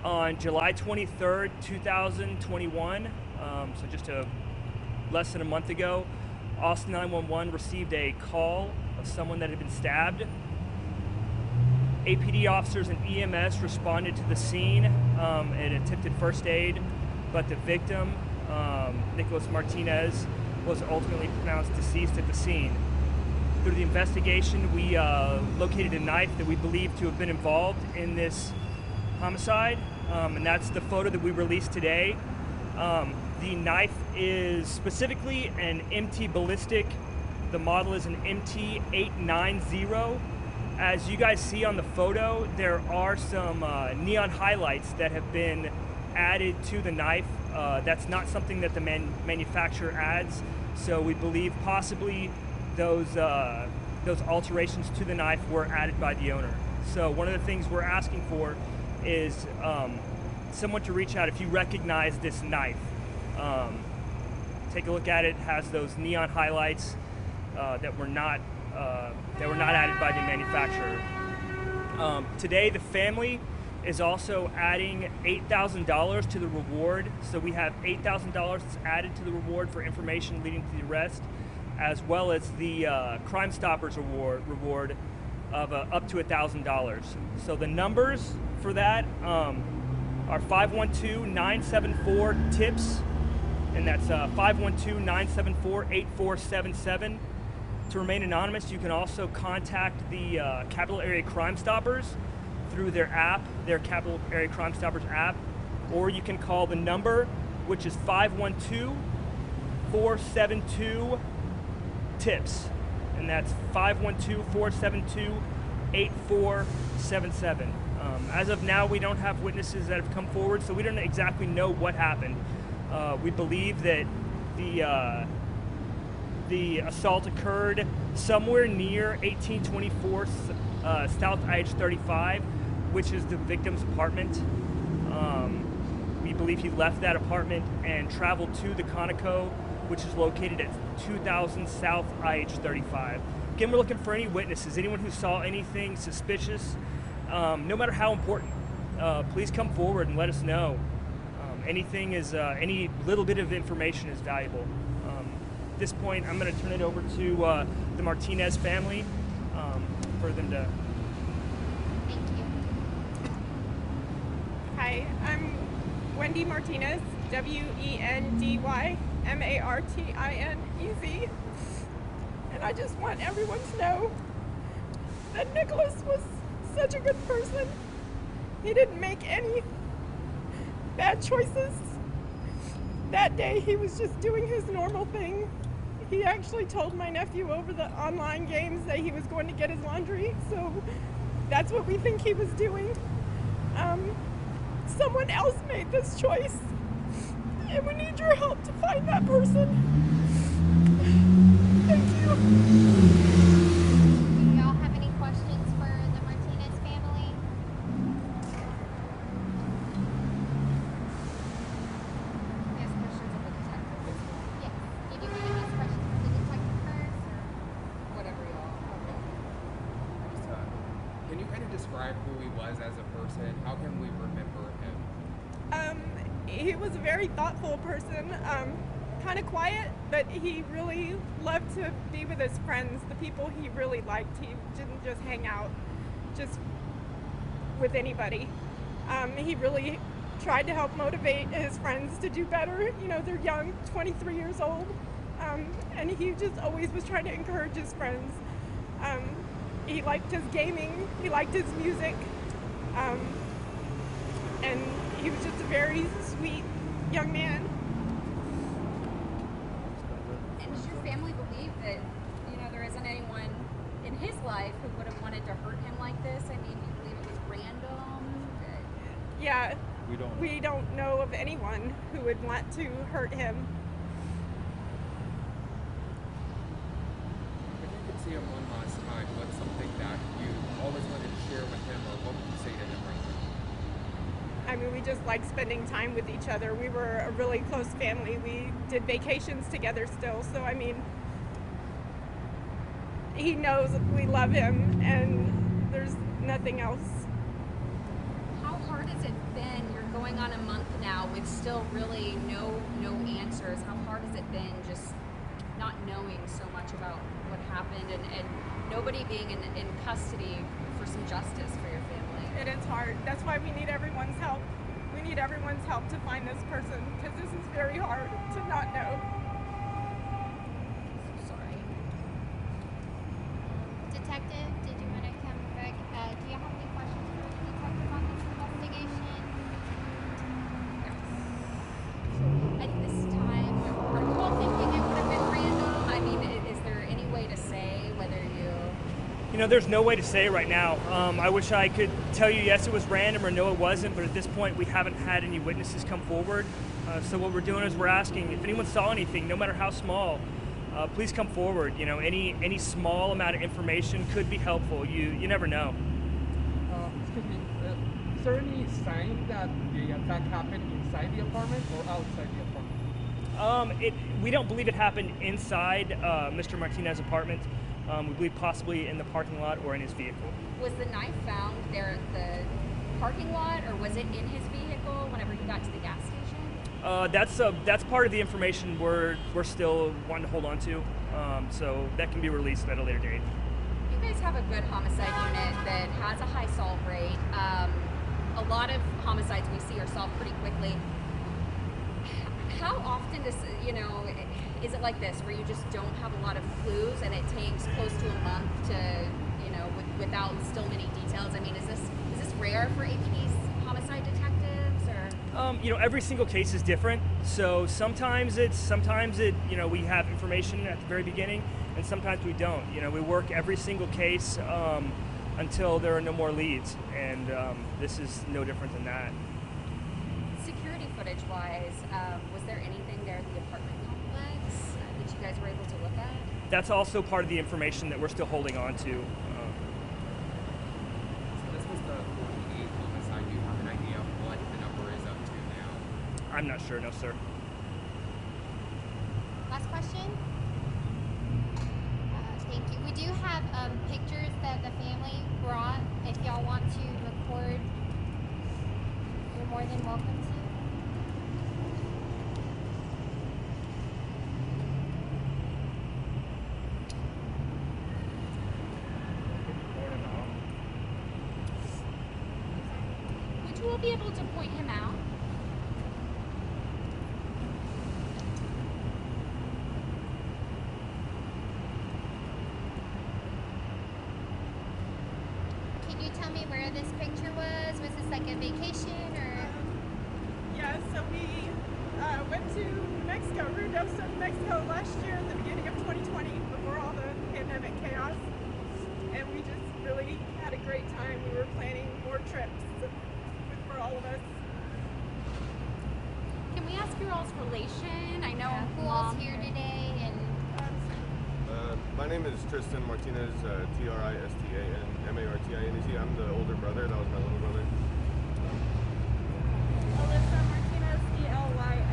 On July 23rd, 2021, so just less than a month ago, Austin 911 received a call of someone that had been stabbed. APD officers and EMS responded to the scene and attempted first aid, but the victim, Nikolas Martinez, was ultimately pronounced deceased at the scene. Through the investigation, we located a knife that we believe to have been involved in this homicide, and that's the photo that we released today. The knife is specifically an MT ballistic. The model is an MT890. As you guys see on the photo, there are some neon highlights that have been added to the knife. That's not something that the manufacturer adds, so we believe possibly those alterations to the knife were added by the owner. So one of the things we're asking for is someone to reach out if you recognize this knife. Take a look at it. It has those neon highlights that were not added by the manufacturer. Today, the family is also adding $8,000 to the reward. So we have $8,000 added to the reward for information leading to the arrest, as well as the Crime Stoppers reward of up to $1,000. So the numbers for that are 512-974-TIPS, and that's 512-974-8477. To remain anonymous, you can also contact the Capital Area Crime Stoppers through their app, their Capital Area Crime Stoppers app, or you can call the number, which is 512-472-TIPS, and that's 512-472-8477. As of now, we don't have witnesses that have come forward, so we don't exactly know what happened. We believe that the assault occurred somewhere near 1824 South IH-35, which is the victim's apartment. We believe he left that apartment and traveled to the Conoco, which is located at 2000 South IH-35. Again, we're looking for any witnesses, anyone who saw anything suspicious, no matter how important. Please come forward and let us know. Anything is, any little bit of information is valuable. At this point, I'm going to turn it over to the Martinez family for them to. Thank you. Hi, I'm Wendy Martinez, WendyMartinez, and I just want everyone to know that Nikolas was such a good person. He didn't make any bad choices. That day he was just doing his normal thing. He actually told my nephew over the online games that he was going to get his laundry, so that's what we think he was doing. Someone else made this choice, and we need your help to find that person. Thank you. Do y'all have any questions for the Martinez family? Ask questions of the detective as well. Yes. Did you want to ask questions for the detective first? Or? Whatever y'all. Okay. Can you kind of describe who he was as a person? How can we remember him? He was a very thoughtful person, kind of quiet, but he really loved to be with his friends, the people he really liked. He didn't just hang out just with anybody. He really tried to help motivate his friends to do better. You know, they're young, 23 years old, and he just always was trying to encourage his friends. He liked his gaming, he liked his music, and he was just a very sweet young man. And does your family believe that, you know, there isn't anyone in his life who would have wanted to hurt him like this? I mean, do you believe it was random? Yeah, we don't know of anyone who would want to hurt him. If you could see him one last time, what's something that you always wanted to share with him, or what would you say to him right now? I mean, we just like spending time with each other. We were a really close family. We did vacations together still, so I mean, he knows we love him, and there's nothing else. How hard has it been going on a month now with still really no answers. How hard has it been just not knowing so much about what happened and nobody being in custody for some justice for your family? It is hard. That's why we need everyone's help. We need everyone's help to find this person because this is very hard to not know. So sorry. Detective, did you want to come back? Do you have any questions for the detective on this investigation? At this time, are you all thinking it would have been random? I mean, is there any way to say whether you... You know, there's no way to say right now. I wish I could tell you yes, it was random or no, it wasn't, but at this point we haven't had any witnesses come forward. So what we're doing is we're asking if anyone saw anything, no matter how small, please come forward. You know, any small amount of information could be helpful. You never know. Excuse me, is there any sign that the attack happened inside the apartment or outside the apartment? We don't believe it happened inside Mr. Martinez's apartment. We believe possibly in the parking lot or in his vehicle. Was the knife found there at the parking lot, or was it in his vehicle whenever he got to the gas station? That's part of the information we're still wanting to hold on to. So that can be released at a later date. You guys have a good homicide unit that has a high solve rate. A lot of homicides we see are solved pretty quickly. How often does, is it like this where you just don't have a lot of clues and it takes close to a month to, without still many details? I mean, is this rare for APD's homicide detectives or? Every single case is different. So sometimes it, we have information at the very beginning, and sometimes we don't. We work every single case until there are no more leads, and this is no different than that. Security footage-wise, was there anything there at the apartment complex that you guys were able to look at? That's also part of the information that we're still holding on to. So this was the 48th homicide. Do you have an idea of what the number is up to now? I'm not sure, no sir. Last question. Thank you. We do have pictures that the family brought. If y'all want to record, you're more than welcome to. Would you all be able to point him out? Can you tell me where this picture was? Was this like a vacation or? Yeah, so we went to Mexico, Ruidoso, Mexico last year at the beginning of 2020 before all the pandemic chaos. And we just really had a great time. We were planning more trips for all of us. Can we ask your all's relation? I know Who all's here today? And My name is Tristan Martinez, Tristan Martinez. I'm the older brother. That was my little brother. Alyssa Martinez, Martinez.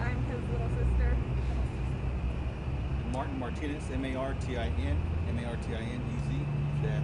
I'm his little sister. Martin Martinez, Martinez, Martinez, Dad.